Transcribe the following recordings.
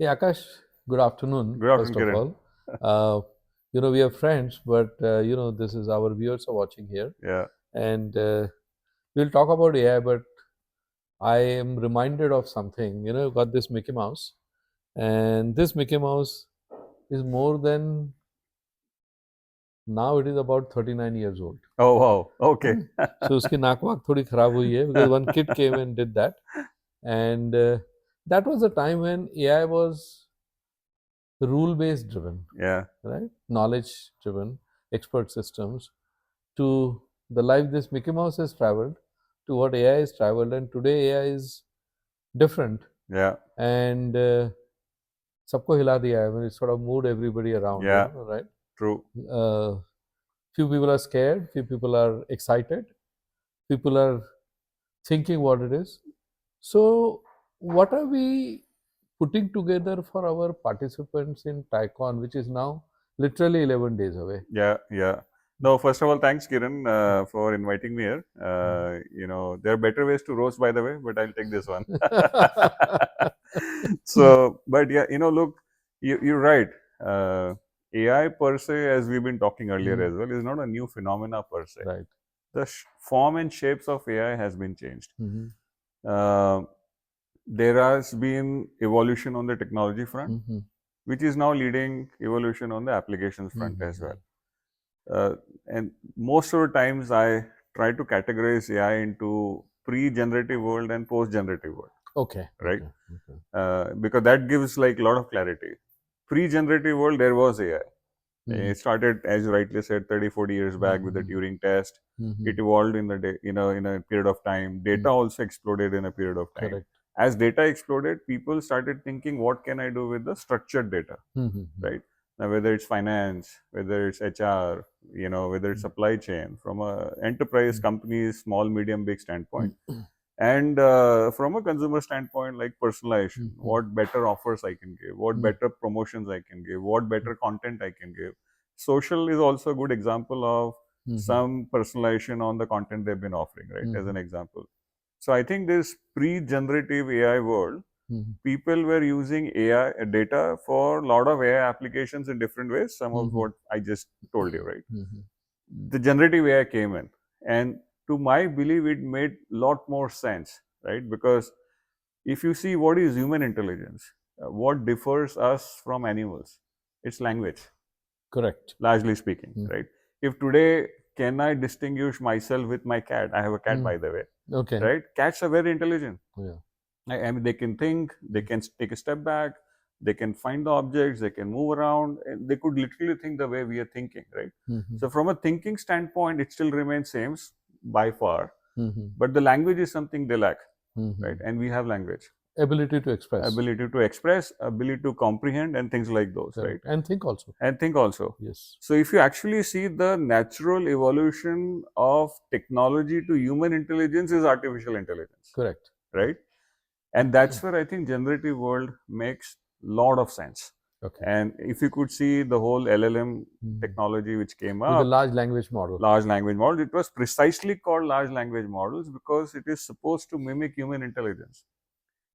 Hey Akash, good afternoon, Good first afternoon, of Kiran. all. Uh, we are friends, but this is our viewers are watching here. Yeah, And we'll talk about AI, but I am reminded of something. Got this Mickey Mouse, and this Mickey Mouse is more than now it is about 39 years old. oh wow, okay. हैं? So उसकी नाक वाक थोड़ी खराब हुई है because one kid came and did that, and that was a time when AI was rule based driven, Yeah, right? Knowledge driven, expert systems to the life this Mickey Mouse has traveled to what AI has traveled, and today AI is different yeah, and सबको हिला दिया है. I mean, it sort of moved everybody around, yeah, right? true. Uh, few people are scared, few people are excited, people are thinking what it is. So, what are we putting together for our participants in TICON, which is now literally 11 days away? Yeah, yeah. No, first of all, thanks, Kiran, for inviting me here. There are better ways to roast, by the way, but I'll take this one. So, but yeah, look, you're right. Uh, AI per se, as we've been talking earlier as well, is not a new phenomena per se. Right. The form and shapes of AI has been changed. Mhm. Uh, there has been evolution on the technology front, Mhm. which is now leading evolution on the applications front as well. And most of the times I try to categorize AI into pre-generative world and post-generative world, Okay. right? Okay. Because that gives like a lot of clarity. Pre-generative world, there was AI. It started, as you rightly said, 30, 40 years back with the Turing test. It evolved in the day, in a period of time. Data also exploded in a period of time. Correct. As data exploded, people started thinking, what can I do with the structured data, right? Now, whether it's finance, whether it's HR, whether it's supply chain, from a enterprise companies, small, medium, big standpoint, and from a consumer standpoint, like personalization, what better offers I can give, what better promotions I can give, what better content I can give. Social is also a good example of some personalization on the content they've been offering, right? As an example. So I think this pre-generative AI world, people were using AI data for a lot of AI applications in different ways. Some of what I just told you, right? The generative AI came in, and to my belief, it made a lot more sense, right? Because if you see what is human intelligence, what differs us from animals, it's language. Correct. Largely speaking, right? If today, can I distinguish myself with my cat? I have a cat, by the way. Okay. Right? Cats are very intelligent. Yeah. I mean, they can think, they can take a step back, they can find the objects, they can move around, and they could literally think the way we are thinking, right? So from a thinking standpoint, it still remains same by far, but the language is something they lack, right? And we have language. Ability to express. Ability to comprehend, and things like those, right? And think also. And think also. Yes. So if you actually see the natural evolution of technology to human intelligence is artificial intelligence. Correct. Right? And that's where I think generative world makes lot of sense. Okay. And if you could see the whole LLM technology which came With the up, large language model. It was precisely called large language models because it is supposed to mimic human intelligence.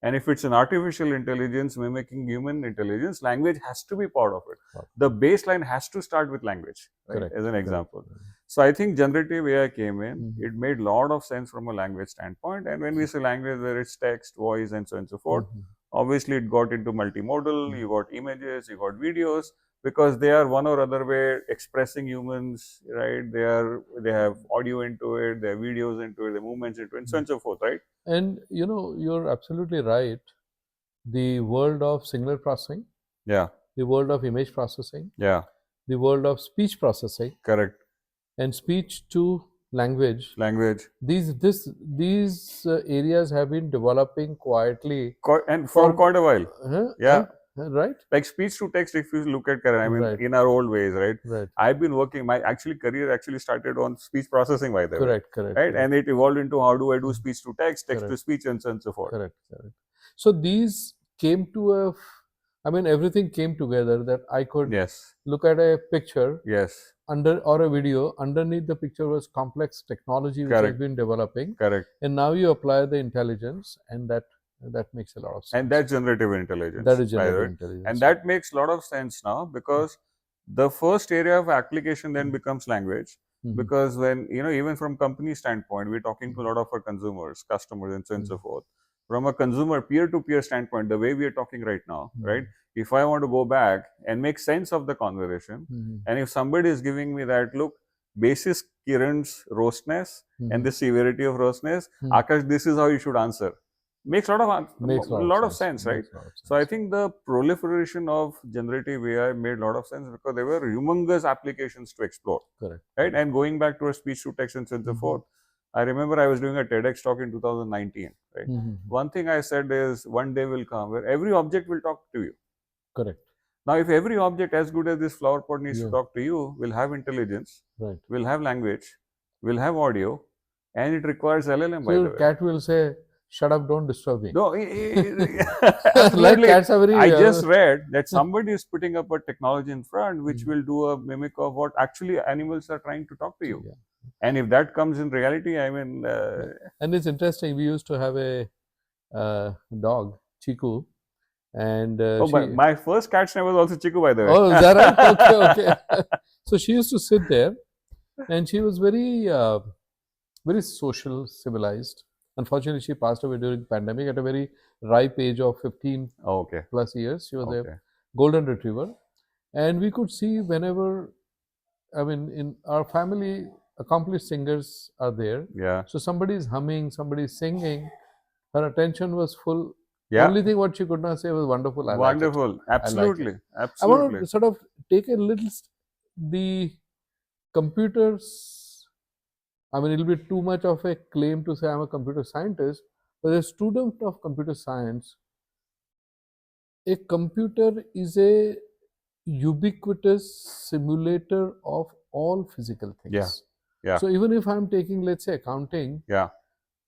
And if it's an artificial intelligence mimicking human intelligence, language has to be part of it. Wow. The baseline has to start with language, right? Correct. As an example. So I think generative AI came in. It made a lot of sense from a language standpoint. And when we say language, whether it's text, voice, and so on and so forth, obviously it got into multimodal. You got images, you got videos, because they are one or other way expressing humans, right? They have audio into it, they have videos into it, the movements into it, and so on and so forth, right? And you're absolutely right. The world of signal processing, Yeah, the world of image processing, yeah, the world of speech processing, correct. and speech to language. These areas have been developing quietly And from quite a while. Yeah. right. Like speech to text, if you look at Karan, I mean, Right. in our old ways, right? Right. I've been working, my career actually started on speech processing, by the way. Correct. Right? Correct. And it evolved into how do I do speech to text to speech, and so on and so forth. Correct. So these came to everything came together that I could Yes. look at a picture Yes. or a video. Underneath the picture was complex technology which has Correct. been developing. Correct. And now you apply the intelligence, and that that makes a lot of sense. And that's generative intelligence. That is by the generative way. intelligence. And that makes a lot of sense now, because the first area of application then becomes language. Because when, even from company standpoint, we're talking to a lot of our consumers, customers, and so on and so forth. From a consumer peer-to-peer standpoint, the way we are talking right now, right? If I want to go back and make sense of the conversation, and if somebody is giving me that, look, basis Kiran's roastness and the severity of roastness, Akash, this is how you should answer. Makes a lot of sense, right? So I think the proliferation of generative AI made a lot of sense because there were humongous applications to explore. Correct. Right? And going back to a speech to text and so on and so forth, I remember I was doing a TEDx talk in 2019. Right? One thing I said is, one day will come where every object will talk to you. Correct. Now, if every object, as good as this flower pot needs to talk to you, will have intelligence, right, will have language, will have audio, and it requires LLM, by the so way. cat will say, "Shut up! Don't disturb me." No, Like absolutely. cats are very. I just read that somebody is putting up a technology in front which will do a mimic of what actually animals are trying to talk to you. Yeah. And if that comes in reality, I mean, And it's interesting. We used to have a dog, Chiku, and oh, my first cat's name was also Chiku, by the way. Oh, is that right? Okay. So she used to sit there, and she was very, very social, civilized. Unfortunately, she passed away during pandemic at a very ripe age of 15 okay. plus years. She was Okay. a golden retriever, and we could see whenever, I mean, in our family, accomplished singers are there. Yeah. So somebody is humming, somebody is singing. Her attention was full. Yeah. Only thing what she could not say was wonderful. I Wonderful. Like it. Absolutely. I like it. Absolutely. I want to sort of take a little the computers. I mean, it'll be too much of a claim to say I'm a computer scientist, but as a student of computer science, a computer is a ubiquitous simulator of all physical things. Yeah. Yeah. So even if I'm taking, let's say, accounting, yeah,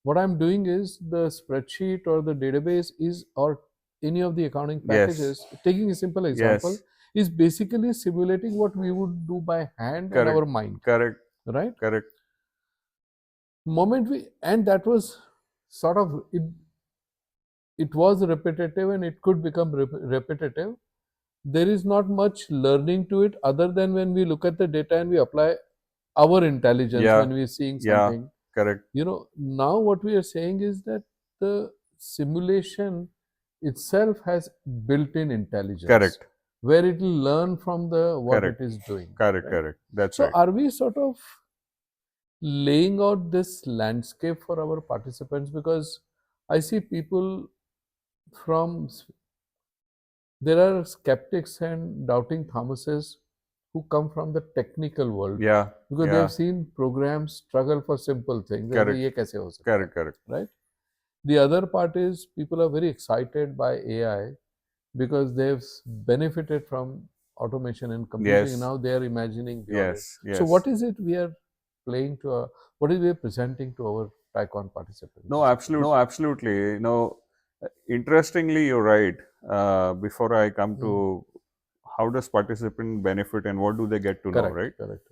what I'm doing is the spreadsheet or the database is, or any of the accounting packages, taking a simple example, is basically simulating what we would do by hand and our mind. Correct. Right? Correct. Moment we, and that was sort of, it was repetitive and it could become repetitive. There is not much learning to it other than when we look at the data and we apply our intelligence when we are seeing something. Correct. Now what we are saying is that the simulation itself has built-in intelligence. Correct. Where it will learn from the what it is doing. Correct. Right? Correct. That's so right. Are we sort of laying out this landscape for our participants? Because I see people from, there are skeptics and doubting Thomases who come from the technical world. Yeah. Because they have seen programs struggle for simple things. Correct. Correct. Right? The other part is people are very excited by AI because they've benefited from automation and computing. Yes. Now they are imagining beyond Yes. So what is it we are playing to what is we are presenting to our TriCon participants? No, absolutely. Interestingly, you're right. Before I come to how does participant benefit and what do they get to know, right? Correct.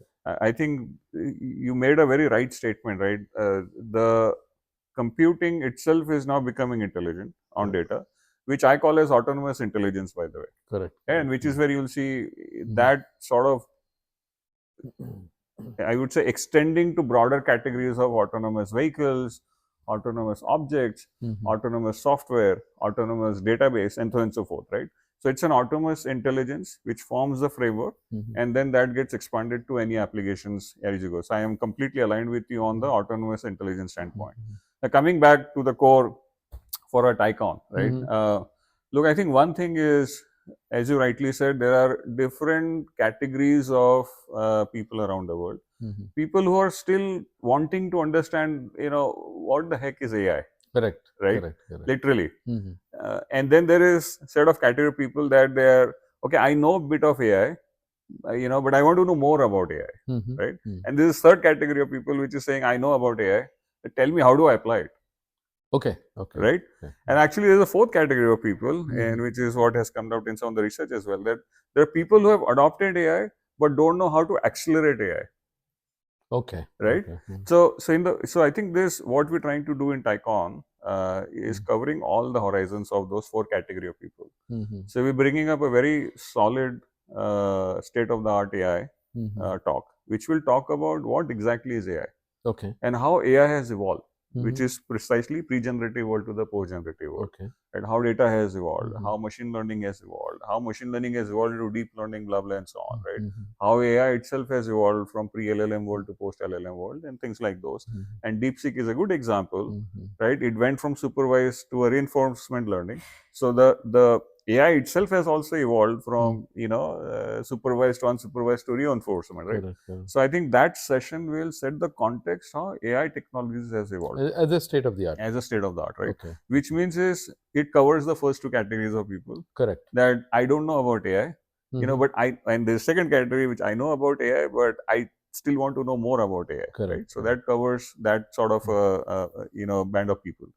I think you made a very right statement, right? The computing itself is now becoming intelligent on data, which I call as autonomous intelligence, by the way. Correct. And which is where you'll see that sort of, I would say, extending to broader categories of autonomous vehicles, autonomous objects, autonomous software, autonomous database, and so on and so forth, right? So it's an autonomous intelligence which forms the framework, and then that gets expanded to any applications as you go. So I am completely aligned with you on the autonomous intelligence standpoint. Now, coming back to the core for a TriCon, right? Look, I think one thing is, as you rightly said, there are different categories of people around the world. People who are still wanting to understand, what the heck is AI? Correct. Right? Correct. Literally. And then there is set of category of people that they are, okay, I know a bit of AI, but I want to know more about AI, right? And this is third category of people which is saying, I know about AI, tell me how do I apply it? Okay. Right? And actually there's a fourth category of people, and which is what has come out in some of the research as well, that there are people who have adopted AI but don't know how to accelerate AI. Okay. right? Okay. So I think this what we're trying to do in Tycon is covering all the horizons of those four category of people. So we're bringing up a very solid state of the art AI talk, which will talk about what exactly is AI. Okay. And how AI has evolved, which is precisely pre-generative world to the post-generative world. Okay. And how data has evolved, how machine learning has evolved, how machine learning has evolved to deep learning, blah blah, and so on, right? How AI itself has evolved from pre-LLM world to post-LLM world, and things like those. And DeepSeek is a good example, right? It went from supervised to a reinforcement learning. So the AI itself has also evolved from supervised to unsupervised to reinforcement, right? Correct. So I think that session will set the context how AI technologies has evolved As a state of the art. as a state of the art, right? Okay. Which means is it covers the first two categories of people. Correct. That I don't know about AI, but and the second category which I know about AI, but I still want to know more about AI, Correct. right? So that covers that sort of band of people.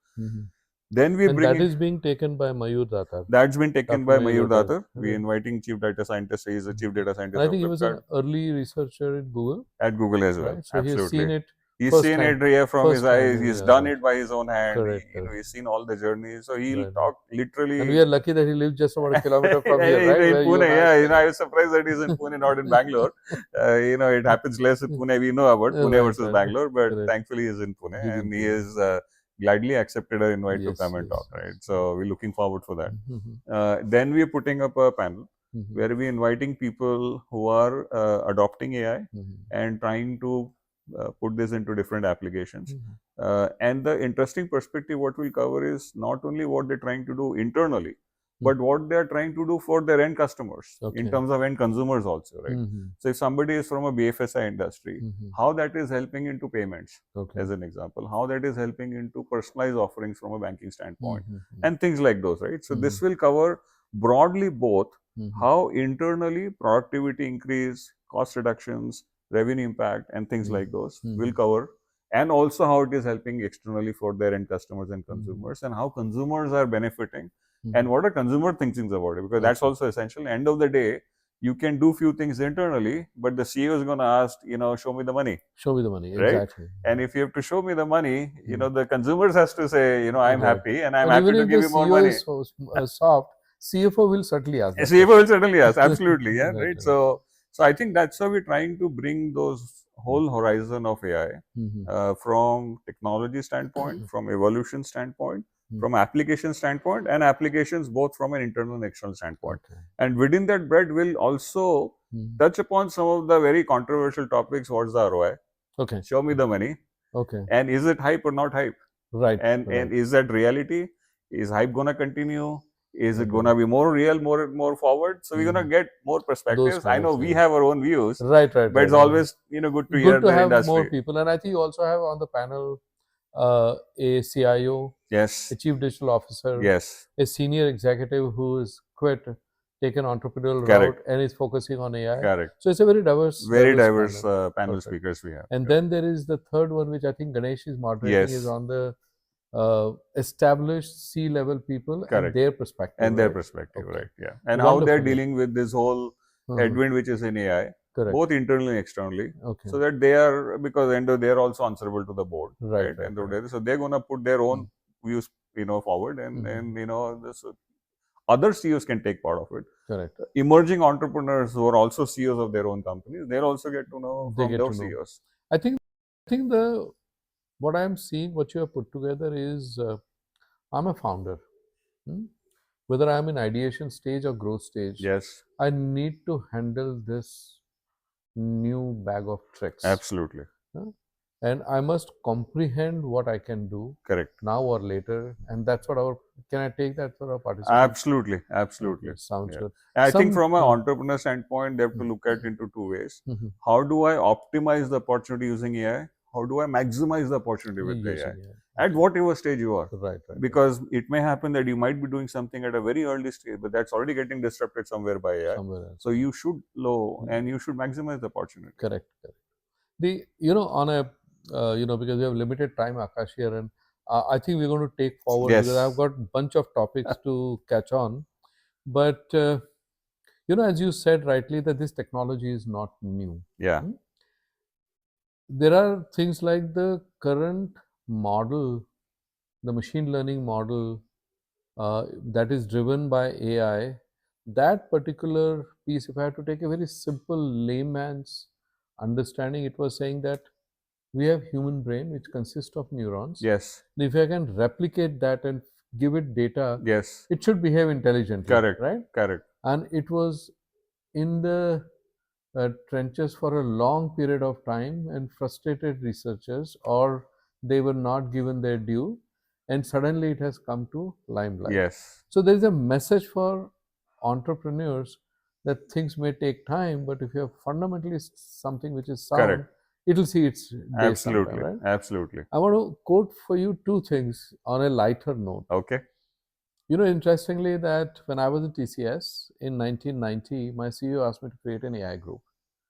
Then we And bring that is being taken by Mayur Datar. that's been taken Dr. by Mayur Datar. Datar. We're inviting chief data scientist. He is a chief data And scientist I of think he was an Flipkart early researcher at Google. at Google as well. Right? So he has seen Absolutely. it He's seen it here from his eyes. He's yeah, done right. it by his own hand. Correct. He's seen all the journeys. So he'll Right. talk literally. And we are lucky that he lives just about a kilometer from here, right? In Where you Pune, and I yeah. stay. I was surprised that he's in Pune, not in Bangalore. It happens less in Pune. We know about Pune Right, versus right. Bangalore, but Correct. thankfully he's in Pune, He's in and he Pune. has gladly accepted our invite to Yes, come and yes, talk. Right. yes. So we're looking forward for that. Then we're putting up a panel where we're inviting people who are adopting AI and trying to put this into different applications. And the interesting perspective what we'll cover is not only what they're trying to do internally, but what they are trying to do for their end customers in terms of end consumers also, right? So if somebody is from a BFSI industry, how that is helping into payments, as an example, how that is helping into personalized offerings from a banking standpoint, and things like those, right? So this will cover broadly both how internally productivity increase, cost reductions, revenue impact, and things like those will cover, and also how it is helping externally for their end customers and consumers, and how consumers are benefiting, and what a consumer thinking about it, because that's also essential. End of the day, you can do few things internally, but the CEO is going to ask, show me the money. Show me the money, right? exactly. And if you have to show me the money, the consumers has to say, I'm Right. happy and I'm And happy even to if give the you more CEO money. is soft, CFO will certainly ask that CFO question. will certainly ask, absolutely, yeah, Right, right. right. So I think that's how we're trying to bring those whole horizon of AI from technology standpoint, from evolution standpoint, from application standpoint, and applications both from an internal and external standpoint. And within that bread, we'll also touch upon some of the very controversial topics. What's the ROI? Okay. Show me the money. Okay. And is it hype or not hype? Right. And is that reality? Is hype gonna continue? Is it gonna be more real, more forward? So we're gonna get more perspectives. I know we have our own views, right, but it's always good to hear to the have industry. more people. And I think you also have on the panel a CIO, Yes, a chief digital officer, yes, a senior executive who is quit, taken entrepreneurial Correct. route and is focusing on AI. correct. So it's a very diverse, Very diverse panel. panel Perfect. speakers we have. And then there is the third one, which I think Ganesh is moderating, is Yes, on the established C-level people and Correct. their perspective. and their right? perspective, Okay. right? Yeah, and how they're Wonderful, yeah. dealing with this whole headwind which is in AI, Correct. both internally and externally. Okay. So that they are, because they're also answerable to the board, Right, right? right, End of right. the day, so they're gonna put their own views, forward, and this, other CEOs can take part of it. Correct. Emerging entrepreneurs who are also CEOs of their own companies, they'll also get to know They from get those to know. CEOs. I think the what I'm seeing, what you have put together is, I'm a founder. Whether I'm in ideation stage or growth stage, Yes, I need to handle this new bag of tricks. absolutely, And I must comprehend what I can do correct. now or later. And that's what our, can I take that for our participants? Absolutely, absolutely. Okay, sounds Yeah. good. I think Some- from an entrepreneur standpoint, they have to look at into two ways. How do I optimize the opportunity using AI? How do I maximize the opportunity with AI? Using AI. At whatever stage you are. Right, right. Because it may happen that you might be doing something at a very early stage, but that's already getting disrupted somewhere by AI. Somewhere else. So you should and you should maximize the opportunity. Correct, correct. On a, because we have limited time, Akash, here, and I think we're going to take forward Yes. because I've got a bunch of topics to catch on. But, as you said rightly, that this technology is not new. Yeah. there are things like the current model, the machine learning model that is driven by AI. That particular piece, if I have to take a very simple layman's understanding, it was saying that we have human brain which consists of neurons. Yes. If I can replicate that and give it data, Yes. it should behave intelligently, Correct. right? Correct. And it was in the trenches for a long period of time, and frustrated researchers, or they were not given their due, and suddenly it has come to limelight. Yes. So there is a message for entrepreneurs that things may take time, but if you have fundamentally something which is sound, Correct. it will see its day sometime, Absolutely. right? Absolutely. I want to quote for you two things on a lighter note. Okay. You know, interestingly, that when I was in TCS in 1990, my CEO asked me to create an AI group.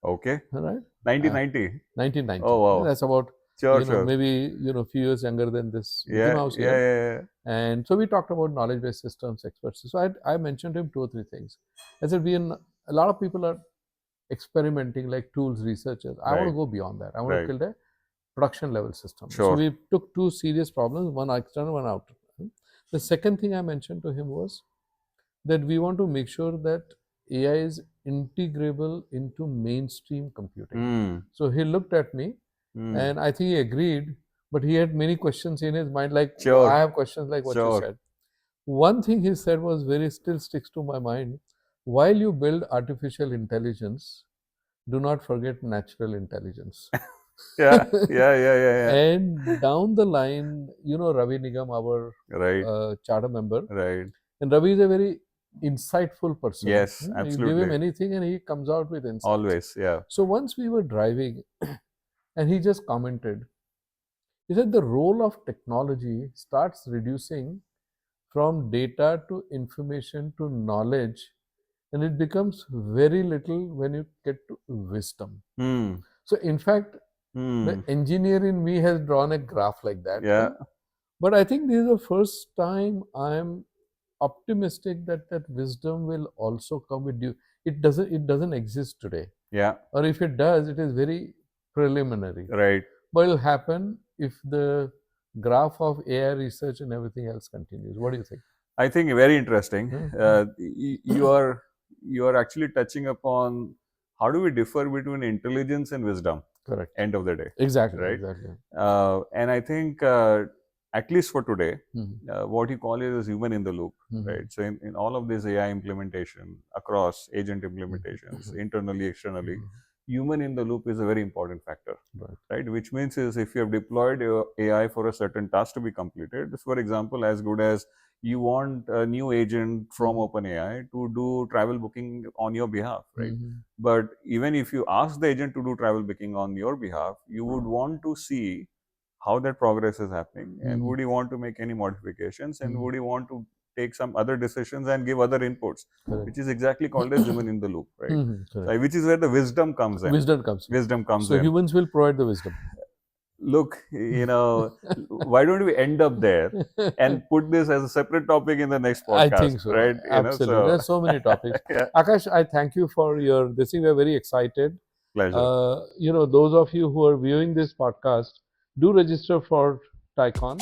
Okay. All right. 1990. 1990. Oh wow. That's about, Sure. you know, Sure. maybe, you know, a few years younger than this Mickey Yeah. Mouse Yeah. here. Yeah. Yeah. And so we talked about knowledge-based systems, experts. So I mentioned to him two or three things. I said, a lot of people are experimenting like tools researchers. I want to Right. go beyond that. I want to Right. build a production level system. So Sure. we took two serious problems, one external, one outer. The second thing I mentioned to him was that we want to make sure that AI is integrable into mainstream computing. Mm. So he looked at me, Mm. and I think he agreed, but he had many questions in his mind, like Sure. I have questions like what you Sure. said. One thing he said was very, still sticks to my mind. While you build artificial intelligence, do not forget natural intelligence. Yeah. Yeah. Yeah. Yeah. Yeah. And down the line, you know, Ravi Nigam, our Right. charter member, Right. and Ravi is a very insightful person. Yes. You give him Absolutely. anything and he comes out with insights. Always. Yeah. So once we were driving, and he just commented, he said the role of technology starts reducing from data to information to knowledge, and it becomes very little when you get to wisdom. Mm. So in fact, the Mm. engineer in me has drawn a graph like that. Yeah. But I think this is the first time I'm optimistic that that wisdom will also come with you. It doesn't exist today. Yeah. Or if it does, it is very preliminary. Right. But it'll happen if the graph of AI research and everything else continues. What do you think? I think very interesting. Hmm. You are actually touching upon how do we differ between intelligence and wisdom. Correct. End of the day. Exactly. Right. Exactly. And I think at least for today, Mhm. what you call it is human in the loop, Mhm. right? So in all of this AI implementation across agent implementations, internally, externally, Mhm. human in the loop is a very important factor, Right. right? Which means is if you have deployed your AI for a certain task to be completed, for example, as good as you want a new agent from OpenAI to do travel booking on your behalf, right? Mhm. But even if you ask the agent to do travel booking on your behalf, you would want to see how that progress is happening, and would you want to make any modifications, and would you want to take some other decisions and give other inputs, Correct. which is exactly called as human in the loop, right? Mhm. So, Correct. which is where the wisdom comes in. Wisdom comes. Wisdom comes So in. humans will provide the wisdom. Look, why don't we end up there and put this as a separate topic in the next I podcast, think so. right? Absolutely. So There's so many topics. yeah, Akash, I thank you for your this thing. We're very excited. pleasure. You know, those of you who are viewing this podcast, do register for Tycon.